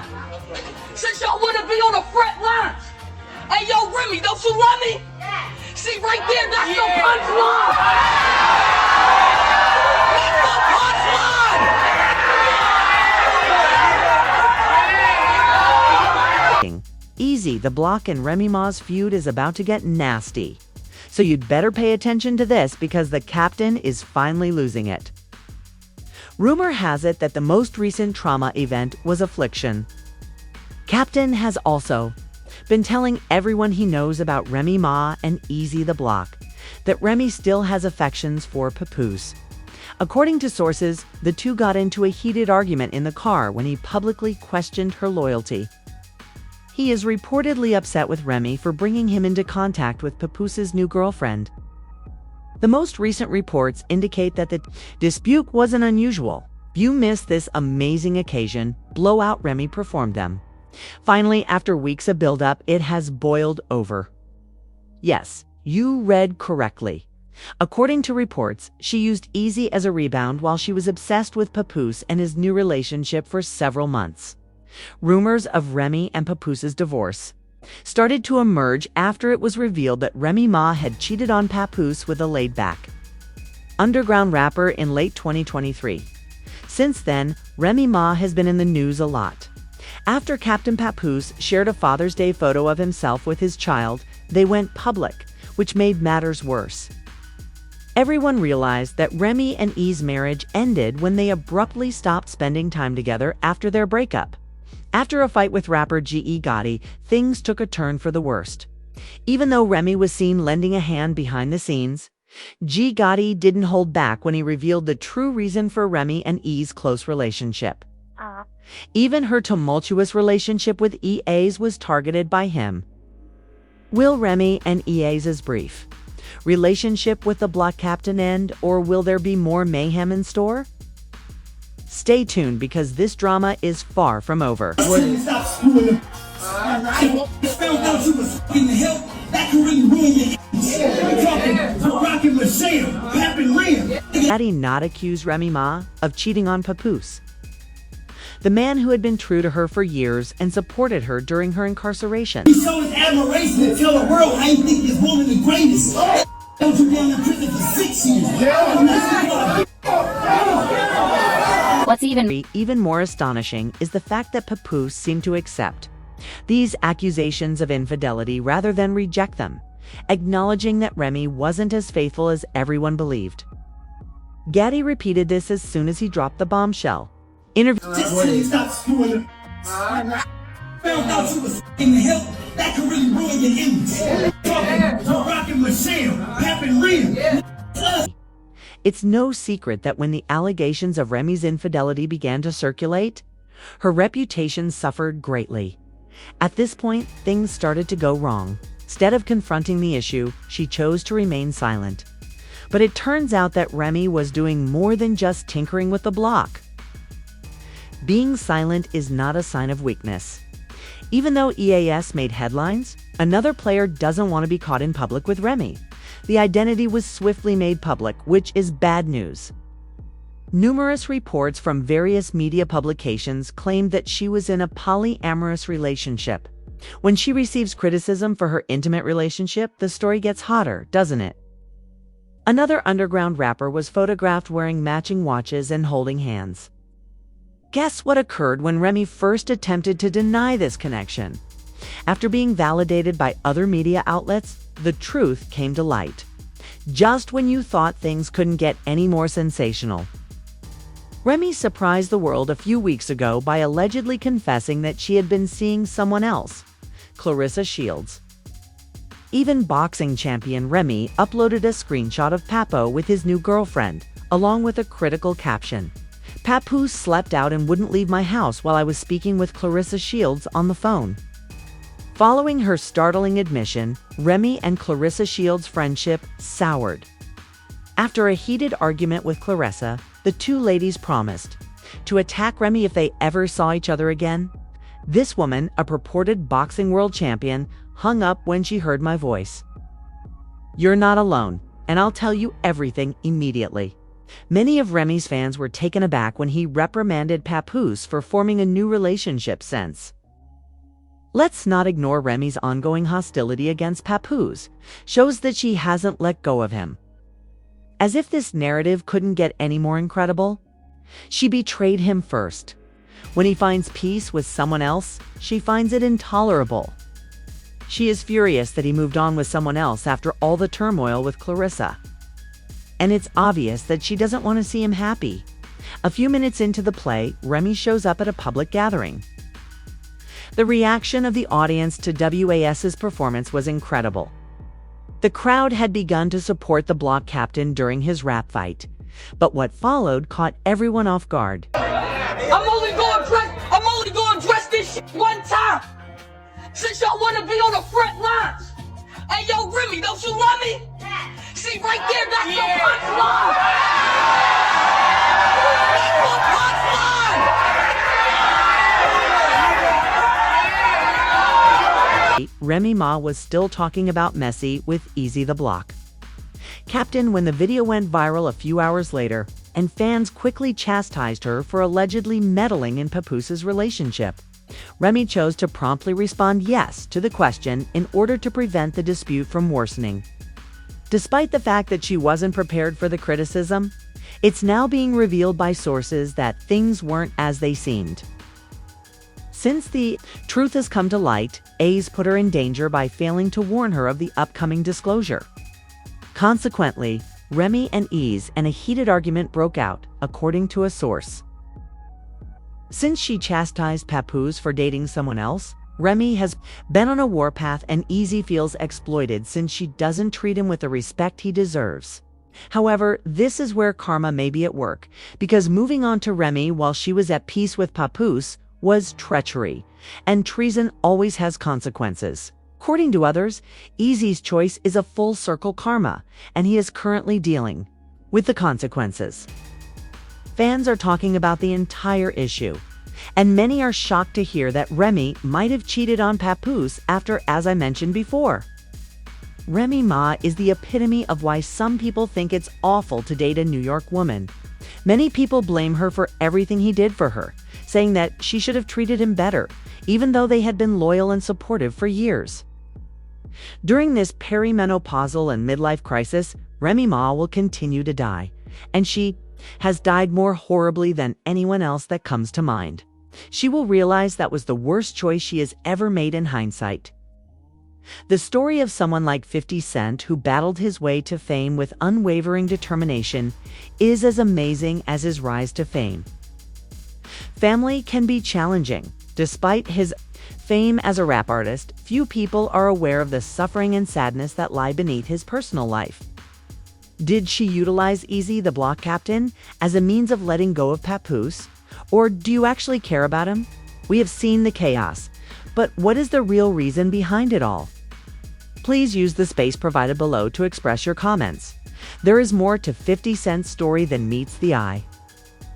now. Since y'all wanna be on the front lines. Hey, yo, Remy, don't you love me? Yeah. See, right there, that's the punchline. That's the punchline. Eazy, the Block, and Remy Ma's feud is about to get nasty. So you'd better pay attention to this because the captain is finally losing it. Rumor has it that the most recent trauma event was affliction. Captain has also been telling everyone he knows about Remy Ma and Eazy the Block that Remy still has affections for Papoose. According to sources, the two got into a heated argument in the car when he publicly questioned her loyalty. He is reportedly upset with Remy for bringing him into contact with Papoose's new girlfriend. The most recent reports indicate that the dispute wasn't unusual. If you missed this amazing occasion, Blowout Remy performed them. Finally, after weeks of build-up, it has boiled over. Yes, you read correctly. According to reports, she used Eazy as a rebound while she was obsessed with Papoose and his new relationship for several months. Rumors of Remy and Papoose's divorce started to emerge after it was revealed that Remy Ma had cheated on Papoose with a laid-back underground rapper in late 2023. Since then, Remy Ma has been in the news a lot. After Captain Papoose shared a Father's Day photo of himself with his child, they went public, which made matters worse. Everyone realized that Remy and Eazy's marriage ended when they abruptly stopped spending time together after their breakup. After a fight with rapper G Gotti, things took a turn for the worst. Even though Remy was seen lending a hand behind the scenes, G Gotti didn't hold back when he revealed the true reason for Remy and Eazy's close relationship. Even her tumultuous relationship with Eazy was targeted by him. Will Remy and Eazy's brief relationship with the Block captain end, or will there be more mayhem in store? Stay tuned because this drama is far from over. Had he not accused Remy Ma of cheating on Papoose, the man who had been true to her for years and supported her during her incarceration? He showed his admiration and tell the world how he think this woman the greatest. Held you down in prison for 6 years. What's even more astonishing is the fact that Papoose seemed to accept these accusations of infidelity rather than reject them, acknowledging that Remy wasn't as faithful as everyone believed. Gotti repeated this as soon as he dropped the bombshell. Just till you stop screwing found out you was in the help, that could really ruin your image. Rockin' Michelle, Pappin' real. It's no secret that when the allegations of Remy's infidelity began to circulate, her reputation suffered greatly. At this point, things started to go wrong. Instead of confronting the issue, she chose to remain silent. But it turns out that Remy was doing more than just tinkering with the Block. Being silent is not a sign of weakness. Even though EAS made headlines, another player doesn't want to be caught in public with Remy. The identity was swiftly made public, which is bad news. Numerous reports from various media publications claimed that she was in a polyamorous relationship. When she receives criticism for her intimate relationship, the story gets hotter, doesn't it? Another underground rapper was photographed wearing matching watches and holding hands. Guess what occurred when Remy first attempted to deny this connection? After being validated by other media outlets, the truth came to light. Just when you thought things couldn't get any more sensational. Remy surprised the world a few weeks ago by allegedly confessing that she had been seeing someone else, Clarissa Shields. Even boxing champion Remy uploaded a screenshot of Papo with his new girlfriend, along with a critical caption. Papoose slept out and wouldn't leave my house while I was speaking with Clarissa Shields on the phone. Following her startling admission, Remy and Clarissa Shields' friendship soured. After a heated argument with Clarissa, the two ladies promised to attack Remy if they ever saw each other again. This woman, a purported boxing world champion, hung up when she heard my voice. You're not alone, and I'll tell you everything immediately. Many of Remy's fans were taken aback when he reprimanded Papoose for forming a new relationship since. Let's not ignore Remy's ongoing hostility against Papoose, shows that she hasn't let go of him. As if this narrative couldn't get any more incredible, she betrayed him first. When he finds peace with someone else, she finds it intolerable. She is furious that he moved on with someone else after all the turmoil with Clarissa. And it's obvious that she doesn't want to see him happy. A few minutes into the play, Remy shows up at a public gathering. The reaction of the audience to WAS's performance was incredible. The crowd had begun to support the block captain during his rap fight, but what followed caught everyone off guard. I'm only going to dress this shit one time. Since y'all want to be on the front lines. Hey, yo, Remy, don't you love me? See, right there, that's your punchline. That's your punchline. Remy Ma was still talking about Messi with Eazy the Block Captain when the video went viral a few hours later, and fans quickly chastised her for allegedly meddling in Papoos's relationship. Remy chose to promptly respond yes to the question in order to prevent the dispute from worsening. Despite the fact that she wasn't prepared for the criticism, it's now being revealed by sources that things weren't as they seemed. Since the truth has come to light, Eazy put her in danger by failing to warn her of the upcoming disclosure. Consequently, Remy and Eazy and a heated argument broke out, according to a source. Since she chastised Papoose for dating someone else, Remy has been on a warpath and Eazy feels exploited since she doesn't treat him with the respect he deserves. However, this is where karma may be at work, because moving on to Remy while she was at peace with Papoose was treachery, and treason always has consequences. According to others, Eazy's choice is a full circle karma, and he is currently dealing with the consequences. Fans are talking about the entire issue, and many are shocked to hear that Remy might have cheated on Papoose after, as I mentioned before. Remy Ma is the epitome of why some people think it's awful to date a New York woman. Many people blame her for everything he did for her, saying that she should have treated him better, even though they had been loyal and supportive for years. During this perimenopausal and midlife crisis, Remy Ma will continue to die, and she has died more horribly than anyone else that comes to mind. She will realize that was the worst choice she has ever made in hindsight. The story of someone like 50 Cent who battled his way to fame with unwavering determination is as amazing as his rise to fame. Family can be challenging. Despite his fame as a rap artist, few people are aware of the suffering and sadness that lie beneath his personal life. Did she utilize Eazy the Block Captain as a means of letting go of Papoose? Or do you actually care about him? We have seen the chaos, but what is the real reason behind it all? Please use the space provided below to express your comments. There is more to 50 Cent's story than meets the eye.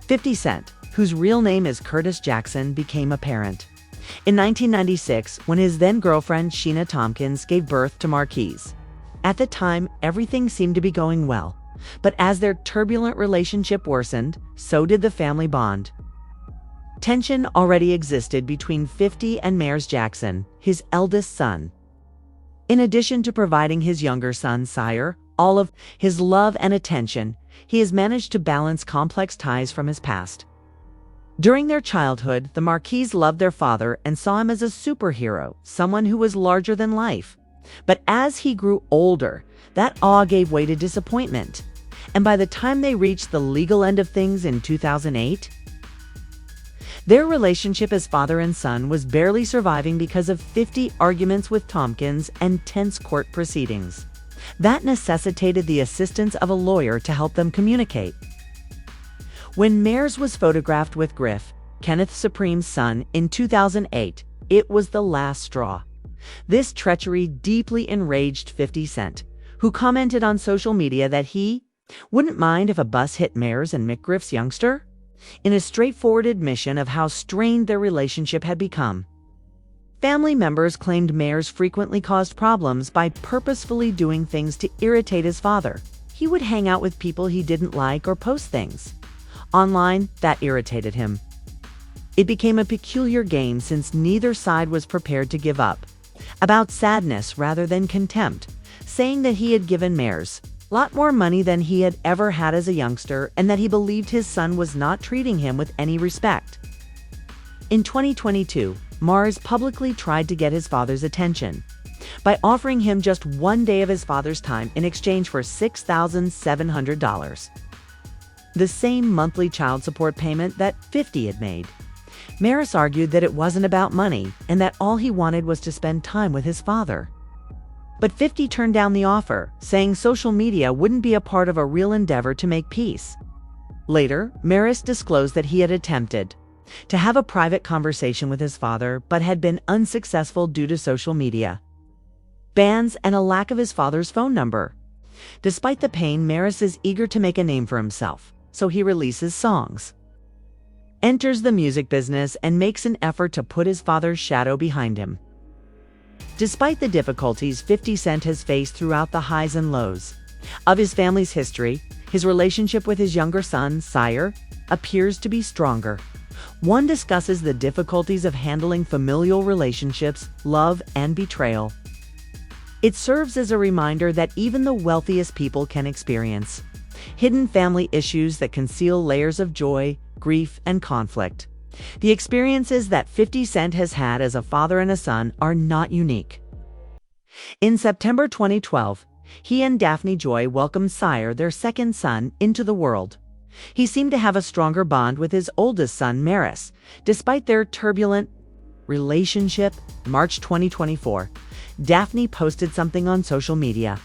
50 Cent, whose real name is Curtis Jackson, became a parent in 1996 when his then-girlfriend Sheena Tompkins gave birth to Marquise. At the time, everything seemed to be going well, but as their turbulent relationship worsened, so did the family bond. Tension already existed between 50 and Mares Jackson, his eldest son. In addition to providing his younger son, Sire, all of his love and attention, he has managed to balance complex ties from his past. During their childhood, the Marquis loved their father and saw him as a superhero, someone who was larger than life. But as he grew older, that awe gave way to disappointment. And by the time they reached the legal end of things in 2008, their relationship as father and son was barely surviving because of 50 arguments with Tompkins and tense court proceedings. That necessitated the assistance of a lawyer to help them communicate. When Mares was photographed with Griff, Kenneth Supreme's son, in 2008, it was the last straw. This treachery deeply enraged 50 Cent, who commented on social media that he wouldn't mind if a bus hit Mares and Mick Griff's youngster, in a straightforward admission of how strained their relationship had become. Family members claimed Mares frequently caused problems by purposefully doing things to irritate his father. he would hang out with people he didn't like or post things. Online, that irritated him. It became a peculiar game since neither side was prepared to give up. About sadness rather than contempt, saying that he had given Mares a lot more money than he had ever had as a youngster and that he believed his son was not treating him with any respect. In 2022, Mars publicly tried to get his father's attention by offering him just 1 day of his father's time in exchange for $6,700, the same monthly child support payment that 50 had made. Maris argued that it wasn't about money and that all he wanted was to spend time with his father. But 50 turned down the offer, saying social media wouldn't be a part of a real endeavor to make peace. Later, Maris disclosed that he had attempted to have a private conversation with his father but had been unsuccessful due to social media bans and a lack of his father's phone number. Despite the pain, Maris is eager to make a name for himself, so he releases songs, enters the music business, and makes an effort to put his father's shadow behind him. Despite the difficulties 50 Cent has faced throughout the highs and lows of his family's history, his relationship with his younger son, Sire, appears to be stronger. One discusses the difficulties of handling familial relationships, love, and betrayal. It serves as a reminder that even the wealthiest people can experience hidden family issues that conceal layers of joy, grief, and conflict. The experiences that 50 Cent has had as a father and a son are not unique. In September 2012, he and Daphne Joy welcomed Sire, their second son, into the world. He seemed to have a stronger bond with his oldest son, Maris, despite their turbulent relationship. March 2024, Daphne posted something on social media.